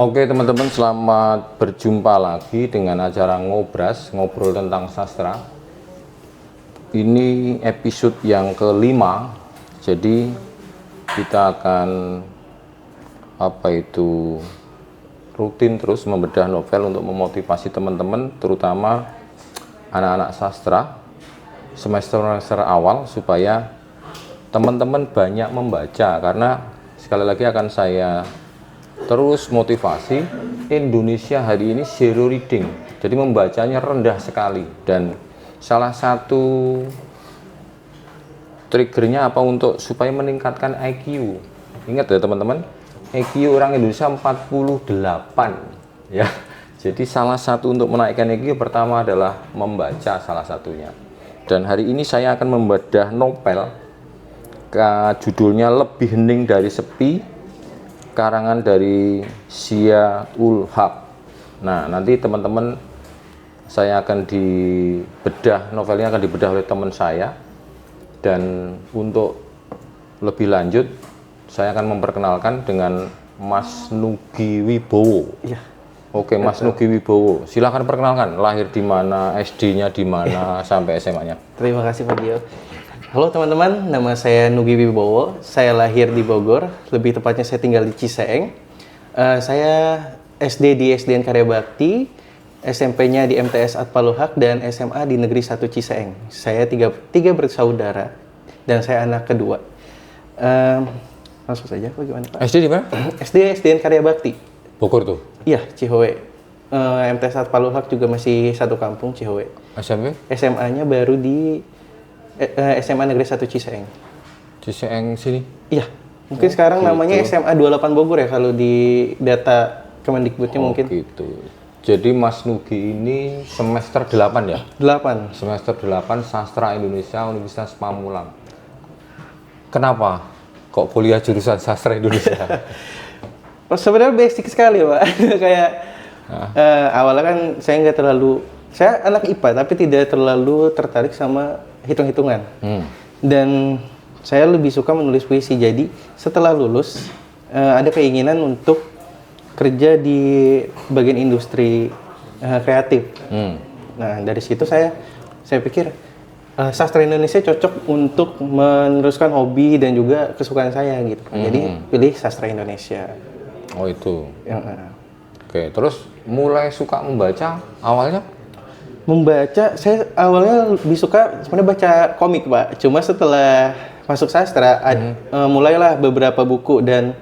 Oke teman-teman, selamat berjumpa lagi dengan acara Ngobras, ngobrol tentang sastra. Ini episode yang kelima, jadi kita akan rutin terus membedah novel untuk memotivasi teman-teman, terutama anak-anak sastra semester awal, supaya teman-teman banyak membaca. Karena sekali lagi akan saya terus motivasi, Indonesia hari ini zero reading, jadi membacanya rendah sekali. Dan salah satu triggernya apa untuk supaya meningkatkan IQ. Ingat ya teman-teman, IQ orang Indonesia 48 ya. Jadi salah satu untuk menaikkan IQ pertama adalah membaca, salah satunya. Dan hari ini saya akan membedah novel judulnya Lebih Hening Dari Sepi, karangan dari Zia-ul Haq. Nah, nanti teman-teman saya akan novelnya akan dibedah oleh teman saya. Dan untuk lebih lanjut saya akan memperkenalkan dengan Mas Nugi Wibowo. Iya. Oke, Mas Nugi Wibowo, silakan perkenalkan, lahir di mana, SD-nya di mana, sampai SMA-nya. Terima kasih Pak Gio. Halo teman-teman, nama saya Nugi Wibowo. Saya lahir di Bogor, lebih tepatnya saya tinggal di Ciseeng. Saya SD di SDN Karya Bakti, SMP-nya di MTS Atpaluhak, dan SMA di Negeri 1 Ciseeng. Saya tiga bersaudara, dan saya anak kedua. Langsung saja, bagaimana Pak? SD di mana? SD SDN Karya Bakti. Bogor tuh? Iya, Cihowe. MTS Atpaluhak juga masih satu kampung, Cihowe. SMP? SMA-nya baru di SMA Negeri 1 Ciseeng. Ciseeng sini? Iya. Mungkin sekarang gitu. namanya SMA 28 Bogor ya kalau di data Kemendikbudnya mungkin. Gitu. Jadi Mas Nugi ini semester 8 ya? 8. Semester 8 Sastra Indonesia Universitas Pamulang. Kenapa kok kuliah jurusan Sastra Indonesia? Sebenarnya basic sekali Pak. Kayak awalnya kan saya anak IPA tapi tidak terlalu tertarik sama hitung-hitungan. Dan saya lebih suka menulis puisi. Jadi setelah lulus ada keinginan untuk kerja di bagian industri kreatif. Nah dari situ saya pikir sastra Indonesia cocok untuk meneruskan hobi dan juga kesukaan saya gitu. Jadi pilih sastra Indonesia. Oh itu. Oke, terus mulai suka membaca awalnya? Membaca, saya awalnya lebih suka sebenarnya baca komik Pak. Cuma setelah masuk sastra, mulailah beberapa buku. Dan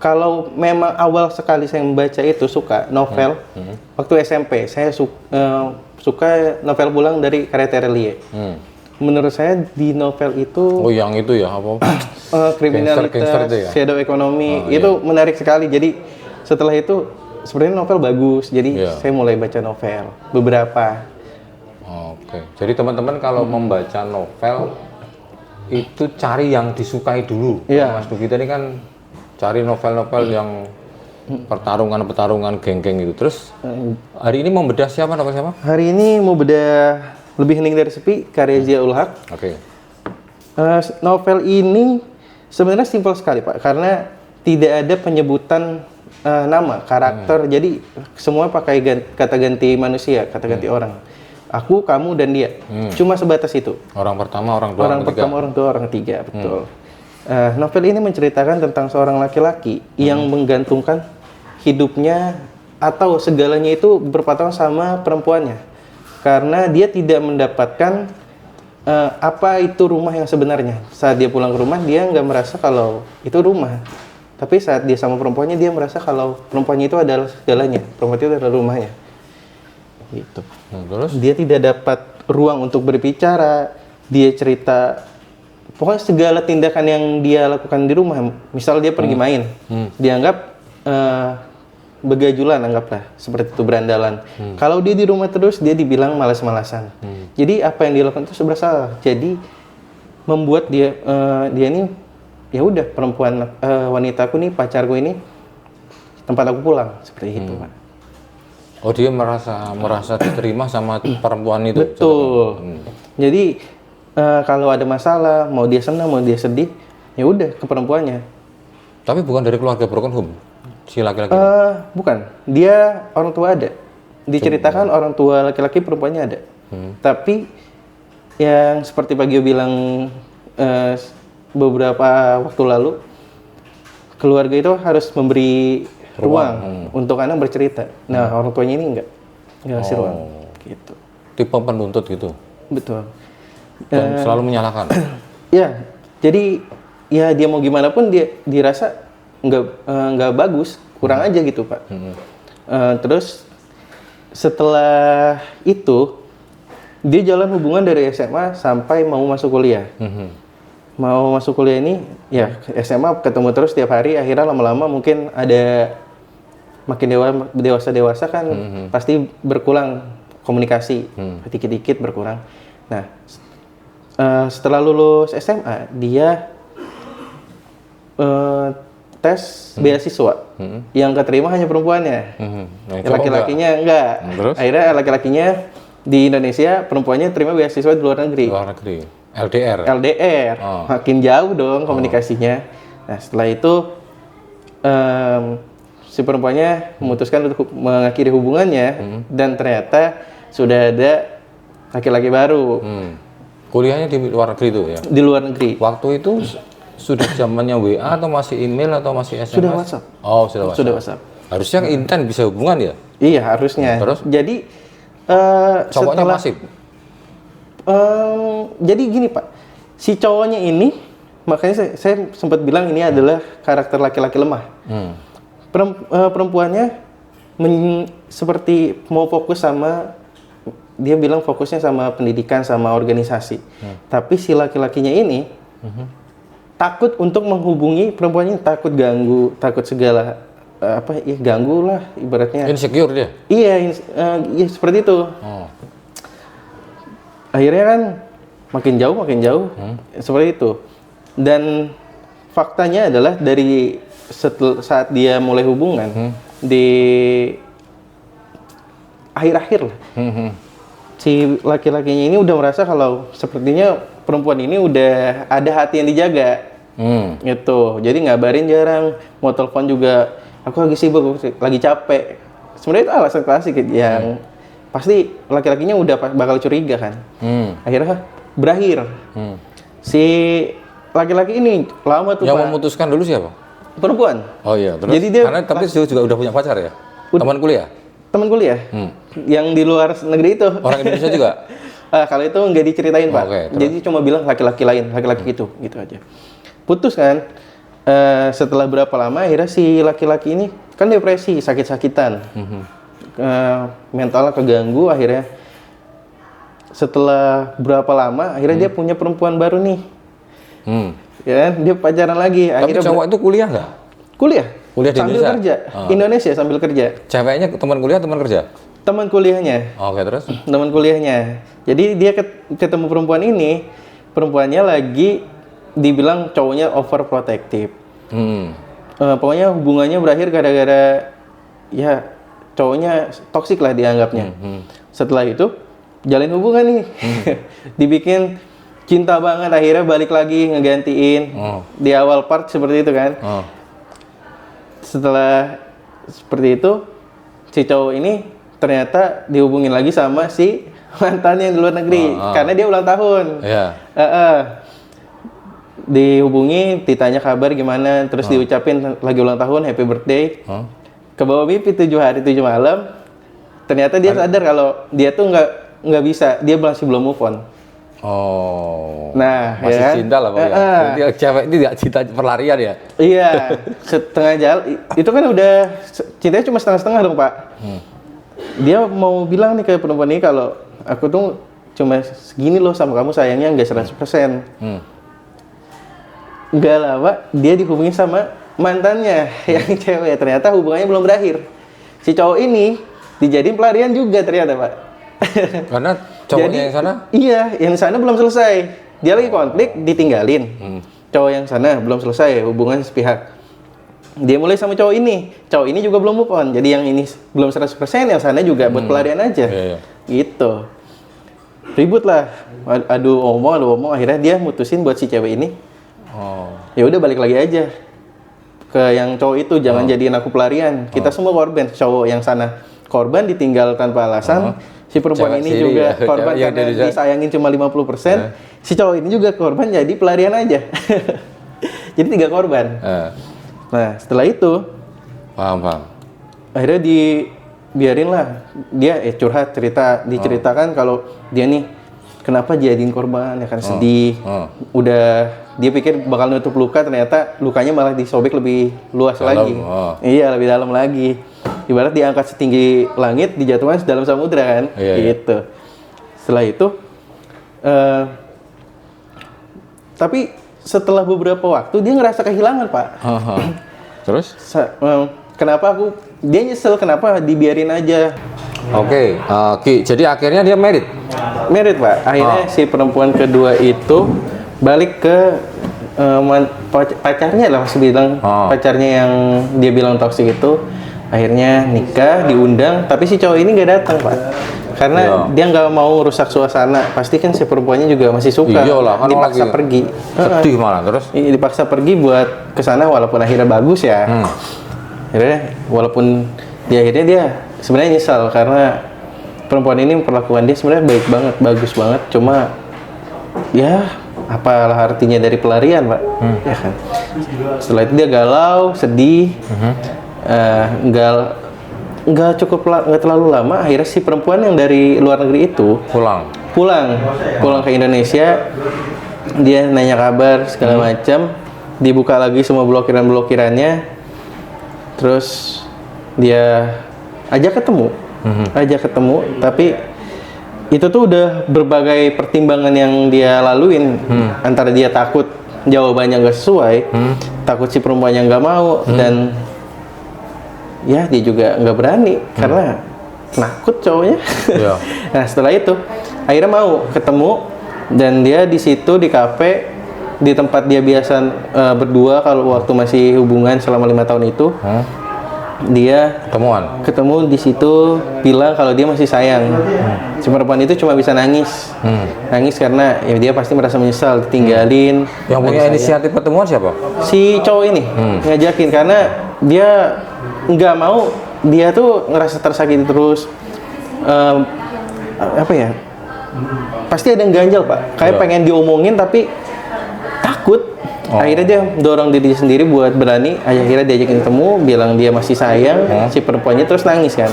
kalau memang awal sekali saya membaca itu suka novel, waktu SMP saya suka novel pulang dari karya Terelie. Menurut saya di novel itu, yang itu ya apa? kriminalitas, gangster itu ya? shadow ekonomi, itu menarik sekali. Jadi setelah itu sebenarnya novel bagus, jadi saya mulai baca novel beberapa. Oke, jadi teman-teman kalau membaca novel itu cari yang disukai dulu. Mas Nugi tadi kan cari novel-novel yang pertarungan geng-geng itu. Terus hari ini mau bedah siapa, novel siapa? Hari ini mau bedah Lebih Hening Dari Sepi, karya Zia-ul Haq. Oke. Novel ini sebenarnya simpel sekali Pak, karena tidak ada penyebutan nama, karakter, jadi semua pakai kata ganti manusia, kata ganti orang. Aku, kamu, dan dia. Cuma sebatas itu. Orang pertama, orang dua, orang pertama, orang kedua, orang ketiga, betul. Novel ini menceritakan tentang seorang laki-laki yang menggantungkan hidupnya atau segalanya itu berpasangan sama perempuannya. Karena dia tidak mendapatkan apa itu rumah yang sebenarnya. Saat dia pulang ke rumah, dia nggak merasa kalau itu rumah. Tapi saat dia sama perempuannya, dia merasa kalau perempuannya itu adalah segalanya. Perempuan itu adalah rumahnya. Gitu. Terus? Dia tidak dapat ruang untuk berbicara. Dia cerita, pokoknya segala tindakan yang dia lakukan di rumah. Misal dia pergi main, dianggap begajulan, anggaplah. Seperti itu, berandalan. Kalau dia di rumah terus, dia dibilang malas-malasan. Jadi apa yang dia lakukan itu sebenarnya salah. Jadi membuat dia ini, ya udah, perempuan, wanitaku nih, pacarku ini tempat aku pulang, seperti itu Pak. Oh, dia merasa diterima sama perempuan itu. Betul. Jadi kalau ada masalah, mau dia senang, mau dia sedih, ya udah ke perempuannya. Tapi bukan dari keluarga broken home. Si laki-laki. Bukan, dia orang tua ada. Diceritakan orang tua laki-laki perempuannya ada. Tapi yang seperti Pak Gio bilang beberapa waktu lalu, keluarga itu harus memberi ruang untuk anak bercerita. Nah, orang tuanya ini enggak ngasih ruang. Gitu. Tipe penuntut gitu. Betul. Dan selalu menyalahkan. Ya, jadi ya dia mau gimana pun dia dirasa nggak bagus, kurang aja gitu Pak. Terus setelah itu dia jalan hubungan dari SMA sampai mau masuk kuliah. Mau masuk kuliah ini ya SMA ketemu terus tiap hari, akhirnya lama-lama mungkin ada makin dewasa kan pasti berkurang komunikasi, dikit-dikit berkurang. Nah, setelah lulus SMA dia tes beasiswa, yang keterima hanya perempuannya, laki-lakinya enggak. Terus? Akhirnya laki-lakinya di Indonesia, perempuannya terima beasiswa di luar negeri. LDR. Makin jauh dong komunikasinya. Nah setelah itu si perempuannya memutuskan untuk mengakhiri hubungannya dan ternyata sudah ada laki-laki baru. Kuliahnya di luar negeri itu ya? Di luar negeri. Waktu itu sudah zamannya WA atau masih email atau masih SMS? Sudah WhatsApp. Oh, sudah WhatsApp. Sudah WhatsApp. Harusnya intens bisa hubungan ya? Iya, harusnya. Terus? Jadi cowoknya masif? Jadi gini Pak, si cowoknya ini, makanya saya sempat bilang ini adalah karakter laki-laki lemah. Perempuannya seperti mau fokus sama, dia bilang fokusnya sama pendidikan, sama organisasi. Tapi si laki-lakinya ini takut untuk menghubungi perempuannya, takut ganggu, takut segala ganggu lah ibaratnya. Insecure dia? Iya, seperti itu. Akhirnya kan makin jauh, seperti itu. Dan faktanya adalah dari saat dia mulai hubungan di akhir-akhir lah, si laki-lakinya ini udah merasa kalau sepertinya perempuan ini udah ada hati yang dijaga. Gitu. Jadi ngabarin jarang, mau telepon juga, aku lagi sibuk, lagi capek. Sebenarnya itu alasan klasik yang pasti laki-lakinya udah bakal curiga kan. Akhirnya berakhir. Si laki-laki ini lama tuh yang Pak. memutuskan dulu siapa? Perempuan. Oh iya, terus? Jadi dia Karena tapi juga udah punya pacar ya? Teman kuliah? Teman kuliah. Yang di luar negeri itu. Orang Indonesia juga? Kalau itu nggak diceritain Pak. Okay, jadi cuma bilang laki-laki lain, laki-laki gitu aja. Putus kan. Setelah berapa lama akhirnya si laki-laki ini kan depresi, sakit-sakitan. Mentalnya keganggu, akhirnya setelah berapa lama akhirnya dia punya perempuan baru nih. Ya, dia pacaran lagi. Tapi akhirnya cowok itu kuliah nggak? Kuliah Kuliah di sambil Indonesia? kerja. Indonesia sambil kerja. Ceweknya teman kuliah, teman kerja? Teman kuliahnya. Oke, terus? Teman kuliahnya. Jadi dia ketemu perempuan ini, perempuannya lagi dibilang cowoknya overprotective. Pokoknya hubungannya berakhir gara-gara ya cowoknya toksik lah dianggapnya. Setelah itu jalin hubungan nih, dibikin cinta banget, akhirnya balik lagi ngegantiin. Di awal part seperti itu kan. Setelah seperti itu si cowok ini ternyata dihubungin lagi sama si mantannya yang di luar negeri karena dia ulang tahun. Dihubungi, ditanya kabar gimana, terus diucapin lagi ulang tahun, happy birthday. Ke bawah mimpi 7 hari 7 malam, ternyata dia sadar kalau dia tuh nggak bisa, dia masih belum move on. Nah, masih ya, cinta lah pokoknya. Jadi cewek ini tidak cinta perlarian ya? Iya, setengah jalan. Itu kan udah cintanya cuma setengah-setengah dong Pak. Dia mau bilang nih ke perempuan ini kalau aku tuh cuma segini loh sama kamu, sayangnya nggak 100%. Nggak lama dia dihubungi sama mantannya yang cewek, ternyata hubungannya belum berakhir. Si cowok ini dijadiin pelarian juga ternyata Pak. Karena cowoknya yang sana? Iya, yang sana belum selesai. Dia lagi konflik, ditinggalin. Cowok yang sana belum selesai hubungan sepihak. Dia mulai sama cowok ini juga belum move on. Jadi yang ini belum 100%, yang sana juga buat pelarian aja. Gitu. Ribut lah. Adu omong, akhirnya dia mutusin buat si cewek ini. Ya udah balik lagi aja. ke yang cowok itu, jangan jadiin aku pelarian. Kita semua korban, cowok yang sana korban ditinggal tanpa alasan. Si perempuan Cewek ini siri juga ya, korban cewek yang karena dari- disayangin cuma 50%. Si cowok ini juga korban jadi pelarian aja. Jadi 3 korban. Nah, setelah itu Paham. akhirnya dibiarin lah dia curhat, diceritakan kalau dia nih kenapa jadiin korban, ya kan sedih. Udah dia pikir bakal nutup luka, ternyata lukanya malah disobek lebih luas Dalam, lagi. Iya, lebih dalam lagi. Ibarat diangkat setinggi langit, dijatuhkan sedalam samudra kan. Iya. Gitu. Setelah itu tapi setelah beberapa waktu dia ngerasa kehilangan, Pak. Terus? Kenapa dia nyesel kenapa dibiarin aja. Oke, Ki, jadi akhirnya dia married. Merit, Pak. Akhirnya si perempuan kedua itu balik ke pacarnya lah, masih bilang pacarnya yang dia bilang toksik itu. Akhirnya nikah, diundang, tapi si cowok ini nggak datang, Pak. Karena dia nggak mau rusak suasana. Pasti kan si perempuannya juga masih suka. Iyalah, kan dipaksa lagi pergi. Sedih malah terus. Iya, dipaksa pergi buat kesana walaupun akhirnya bagus ya. Akhirnya walaupun akhirnya dia sebenarnya nyesal karena perempuan ini memperlakukan dia sebenarnya baik banget, bagus banget. Cuma ya apalah artinya dari pelarian, Pak? Ya kan. Setelah itu dia galau, sedih, nggak terlalu lama. Akhirnya si perempuan yang dari luar negeri itu pulang ke Indonesia. Dia nanya kabar segala macam, dibuka lagi semua blokirannya. Terus dia ajak ketemu, tapi itu tuh udah berbagai pertimbangan yang dia laluin. Antara dia takut jawabannya nggak sesuai, takut si perempuannya nggak mau, dan ya dia juga nggak berani karena nakut cowoknya. Nah, setelah itu akhirnya mau ketemu, dan dia di situ di kafe, di tempat dia biasa berdua kalau waktu masih hubungan selama 5 tahun itu. Dia ketemu di situ, bilang kalau dia masih sayang. Si perempuan itu cuma bisa nangis karena ya dia pasti merasa menyesal ditinggalin. Yang punya inisiatif pertemuan siapa? Si cowok ini ngajakin karena dia nggak mau, dia tuh ngerasa tersakiti terus. Apa ya? Pasti ada yang ganjel, Pak. Kayak pengen diomongin tapi takut. Akhirnya dia dorong diri sendiri buat berani. Akhirnya diajakin ketemu, bilang dia masih sayang si perempuannya, terus nangis kan.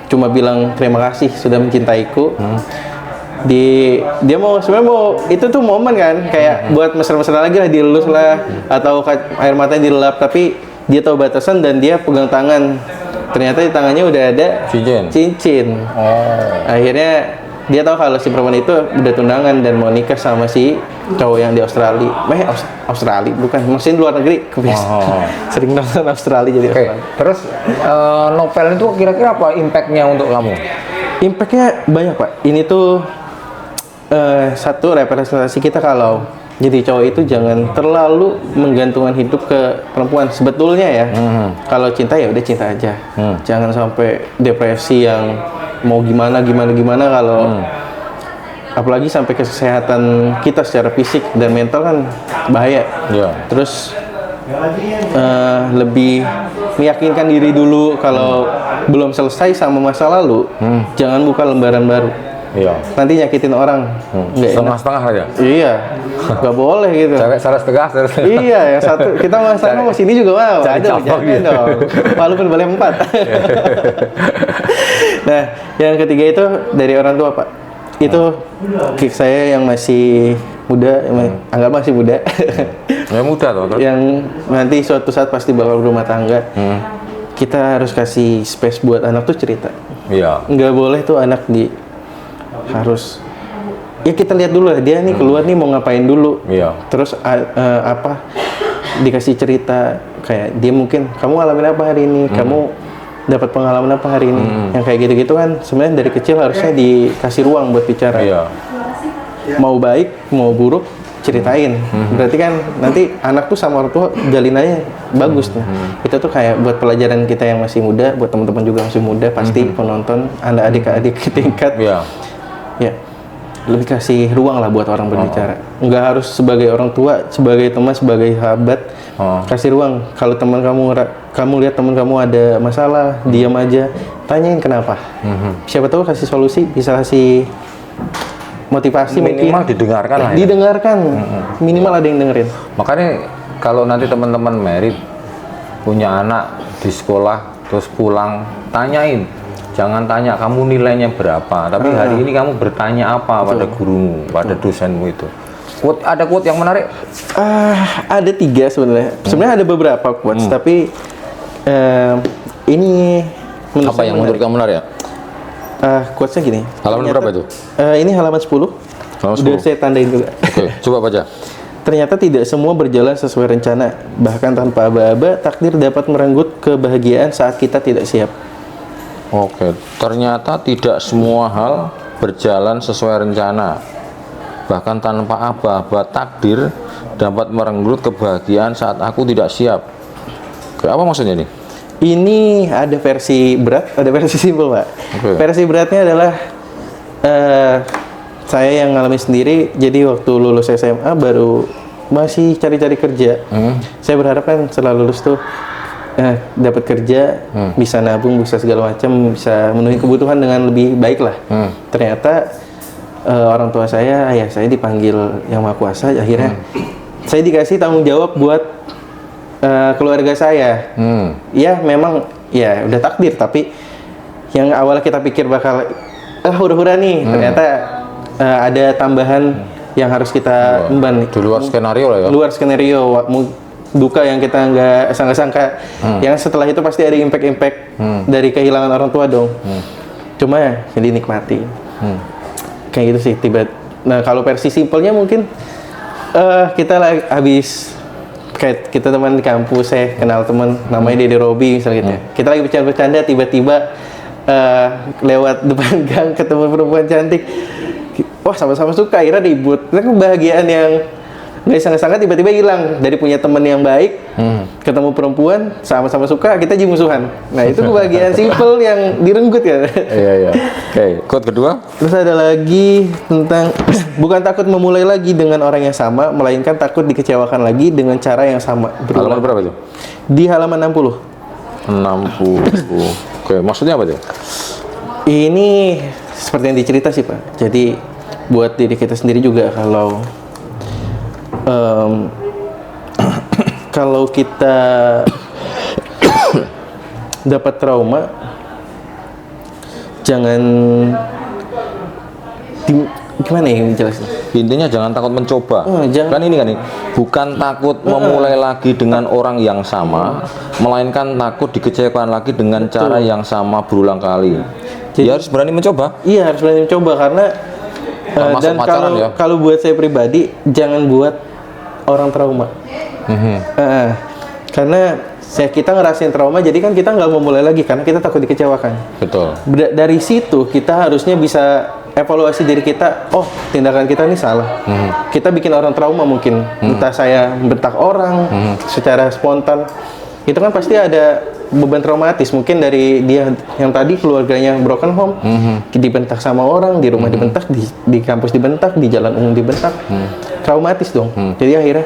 Cuma bilang terima kasih sudah mencintaiku. Dia sebenarnya mau itu tuh momen kan, kayak buat mesra-mesra lagi lah, dilus lah atau air matanya dilelap, tapi dia tahu batasan dan dia pegang tangan. Ternyata di tangannya udah ada cincin. Akhirnya dia tahu kalau si perempuan itu udah tunangan dan mau nikah sama si cowok yang di Australia. Australia bukan, maksudnya luar negeri. Sering nonton Australia jadi Australia. Terus novel itu kira-kira apa impactnya untuk kamu? Impactnya banyak, Pak. Ini tuh satu representasi kita kalau jadi cowok itu jangan terlalu menggantungkan hidup ke perempuan. Sebetulnya ya, kalau cinta ya udah cinta aja. Jangan sampai depresi yang mau gimana kalau apalagi sampai kesehatan kita secara fisik dan mental kan bahaya. Terus lebih meyakinkan diri dulu kalau belum selesai sama masa lalu, jangan buka lembaran baru. Nanti nyakitin orang. Setengah-setengah aja. Iya, nggak boleh gitu. Cewek salah setengah. Iya, yang satu kita mau sini juga mau. Aduh, jangan dong. Walaupun boleh 4. Nah, yang ketiga itu dari orang tua, Pak. Itu kick saya yang masih muda, anggap masih muda. Yang muda tuh. Yang nanti suatu saat pasti bakal berumah tangga. Kita harus kasih space buat anak tuh cerita. Nggak boleh tuh anak harus ya kita lihat dulu lah dia nih keluar nih mau ngapain dulu. Terus dikasih cerita kayak dia mungkin kamu ngalamin apa hari ini, kamu dapat pengalaman apa hari ini, yang kayak gitu-gitu kan sebenarnya dari kecil harusnya dikasih ruang buat bicara. Mau baik mau buruk ceritain. Berarti kan nanti anak tuh sama orang tua jalinannya bagus tuh. Itu tuh kayak buat pelajaran kita yang masih muda, buat teman-teman juga masih muda, pasti penonton, Anda adik-adik tingkat. Ya, lebih kasih ruang lah buat orang berbicara. Nggak harus sebagai orang tua, sebagai teman, sebagai sahabat. Kasih ruang. Kalau teman kamu lihat teman kamu ada masalah, diam aja, tanyain kenapa. Siapa tahu kasih solusi, bisa kasih motivasi, minimal mungkin. didengarkan lah ya. Didengarkan, minimal ada yang dengerin. Makanya kalau nanti teman-teman married, punya anak di sekolah, terus pulang, tanyain. Jangan tanya kamu nilainya berapa, tapi hari ini kamu bertanya apa pada gurumu, pada dosenmu itu. Ada quote yang menarik? Ada 3 sebenarnya. Sebenarnya ada beberapa quotes, tapi ini menurut apa yang menurut kamu menarik ya? Quotesnya gini. Halaman berapa itu? Ini halaman 10. Halaman 10. Udah saya tandain juga. Oke, coba baca. Ternyata tidak semua berjalan sesuai rencana. Bahkan tanpa aba-aba, takdir dapat merenggut kebahagiaan saat kita tidak siap. Oke, ternyata tidak semua hal berjalan sesuai rencana. Bahkan tanpa aba-aba, takdir dapat merenggut kebahagiaan saat aku tidak siap. Oke, apa maksudnya nih? Ini ada versi berat, ada versi simpel, Pak. Oke. Versi beratnya adalah saya yang ngalamin sendiri. Jadi waktu lulus SMA baru masih cari-cari kerja. Saya berharap kan setelah lulus tuh dapat kerja, bisa nabung, bisa segala macam, bisa memenuhi kebutuhan dengan lebih baik lah. Ternyata orang tua saya, ayah saya dipanggil Yang Maha Kuasa. Akhirnya saya dikasih tanggung jawab buat keluarga saya. Ya memang ya udah takdir, tapi yang awalnya kita pikir bakal hura-hura nih, ternyata ada tambahan yang harus kita emban. Di luar skenario lah ya. Luar skenario, duka yang kita nggak sangka-sangka. Yang setelah itu pasti ada impact-impact dari kehilangan orang tua dong. Cuma ya dinikmati. Kayak gitu sih Nah kalau versi simpelnya mungkin kita habis kayak kita teman di kampus, saya kenal teman namanya Dede Robi misalnya gitu ya. Kita lagi bercanda-bercanda, tiba-tiba lewat depan gang ketemu perempuan cantik. Wah sama-sama suka, akhirnya ribut. Itu kebahagiaan yang nggak sangka-sangka tiba-tiba hilang. Dari punya teman yang baik, ketemu perempuan, sama-sama suka, kita jadi musuhan. Nah itu kebahagiaan simple yang direnggut ya. Iya. Oke, quote kedua. Terus ada lagi tentang bukan takut memulai lagi dengan orang yang sama, melainkan takut dikecewakan lagi dengan cara yang sama. Halaman berapa itu? Di halaman 60. 60. Oke, maksudnya apa tuh? Ini seperti yang dicerita sih Pak. Jadi buat diri kita sendiri juga kalau kita dapat trauma, jangan gimana ya jelasin? Intinya jangan takut mencoba. Jangan. Kan ini kan nih, bukan takut memulai lagi dengan orang yang sama, melainkan takut dikecewakan lagi dengan cara yang sama berulang kali. Jadi harus berani mencoba. Iya, harus berani mencoba karena dan kalau buat saya pribadi, jangan buat orang trauma. Karena kita ngerasain trauma, jadi kan kita nggak mau mulai lagi karena kita takut dikecewakan. Betul. Dari situ kita harusnya bisa evaluasi diri kita. Oh, tindakan kita ini salah. Kita bikin orang trauma mungkin. Entah saya bentak orang secara spontan. Itu kan pasti ada beban traumatis. Mungkin dari dia yang tadi keluarganya broken home, dibentak sama orang, di rumah dibentak, di kampus dibentak, di jalan umum dibentak. Traumatis dong. Jadi akhirnya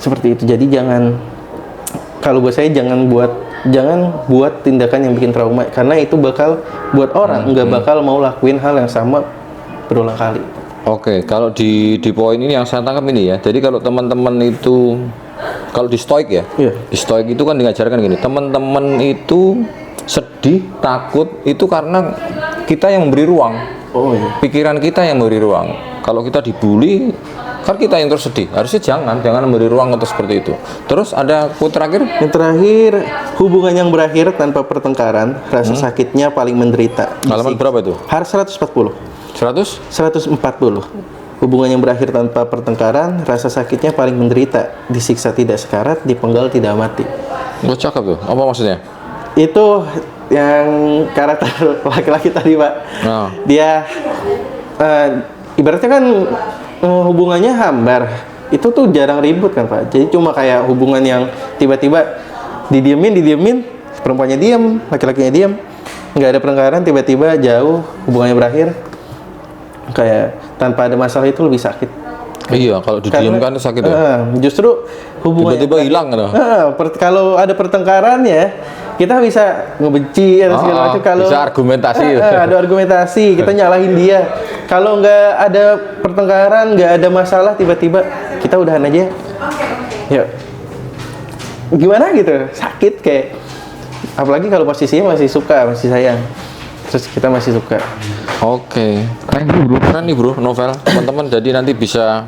seperti itu. Jadi kalau buat saya jangan buat tindakan yang bikin trauma, karena itu bakal buat orang nggak bakal mau lakuin hal yang sama berulang kali. Oke, kalau di poin ini yang saya tangkap ini ya. Jadi kalau teman-teman itu, kalau di stoik ya, di stoik itu kan diajarkan gini, teman-teman itu sedih, takut itu karena kita yang memberi ruang. Pikiran kita yang memberi ruang. Kalau kita dibully, kan kita yang terus sedih. Harusnya jangan memberi ruang untuk seperti itu. Terus ada quote terakhir. Yang terakhir, hubungan yang berakhir tanpa pertengkaran, rasa sakitnya paling menderita. Halaman berapa itu? Harus 140. 140. Hubungan yang berakhir tanpa pertengkaran, rasa sakitnya paling menderita, disiksa tidak sekarat, dipenggal tidak mati. Gue cakep tuh. Apa maksudnya? Itu yang karakter laki-laki tadi Pak. Dia ibaratnya kan hubungannya hambar. Itu tuh jarang ribut kan Pak. Jadi cuma kayak hubungan yang tiba-tiba didiemin, perempuannya diem, laki-lakinya diem, nggak ada pertengkaran, tiba-tiba jauh, hubungannya berakhir. Kayak tanpa ada masalah itu lebih sakit. Iya, kalau didiamkan sakit ya. Justru hubungan Tiba-tiba hilang gitu. kalau ada pertengkaran ya kita bisa ngebenci atau segala macam. Kalau bisa argumentasi. ada argumentasi, kita nyalahin dia. Kalau nggak ada pertengkaran, nggak ada masalah, tiba-tiba kita udahan aja. Ya, gimana gitu, sakit kayak. Apalagi kalau posisinya masih suka, masih sayang. Terus kita masih suka. Oke, keren nih bro novel teman-teman. Jadi nanti bisa,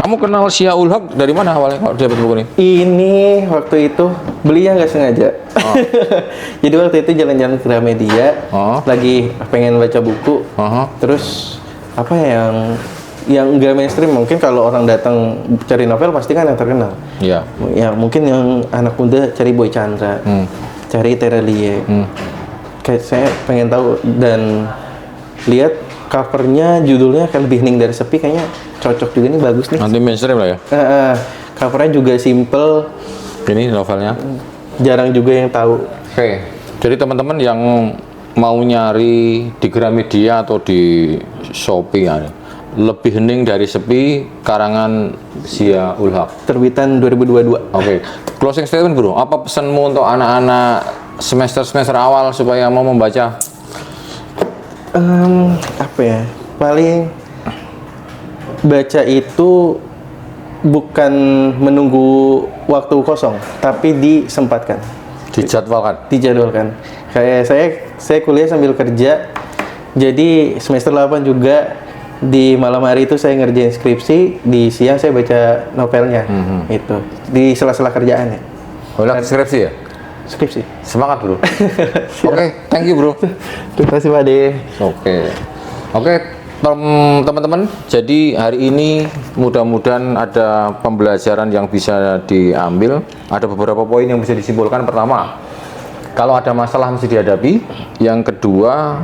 kamu kenal Syiaul Haq dari mana awalnya kalau dapat buku ini? Ini waktu itu belinya nggak sengaja. Jadi waktu itu jalan-jalan ke Gramedia, lagi pengen baca buku. Terus apa yang nggak mainstream, mungkin kalau orang datang cari novel pasti kan yang terkenal. Iya. Ya mungkin yang anak muda cari Boy Chandra, cari Terelie. Kayak saya pengen tahu dan lihat covernya, judulnya kan Lebih Hening Dari Sepi, kayaknya cocok juga nih, bagus nih. Nanti mainstream lah ya. Covernya juga simple. Ini novelnya. Jarang juga yang tahu. Oke. Jadi teman-teman yang mau nyari di Gramedia atau di Shopee ya, Lebih Hening Dari Sepi karangan Syiaul Haq. Terbitan 2022. Oke. Closing statement bro. Apa pesanmu untuk anak-anak semester awal supaya mau membaca? Apa ya, paling baca itu bukan menunggu waktu kosong, tapi disempatkan, dijadwalkan. Kayak saya kuliah sambil kerja, jadi semester 8 juga di malam hari itu saya ngerjain skripsi, di siang saya baca novelnya. Itu di sela-sela kerjaan ya. Skripsi ya? Skripsi. Semangat bro. Oke, thank you bro. Terima kasih Pak De. Oke, teman-teman. Jadi hari ini mudah-mudahan ada pembelajaran yang bisa diambil. Ada beberapa poin yang bisa disimpulkan. Pertama, kalau ada masalah mesti dihadapi. Yang kedua,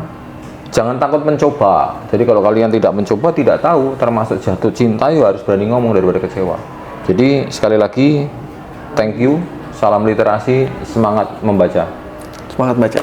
jangan takut mencoba. Jadi kalau kalian tidak mencoba, tidak tahu, termasuk jatuh cinta, ya harus berani ngomong daripada kecewa. Jadi sekali lagi, thank you. Salam literasi, semangat membaca. Semangat baca.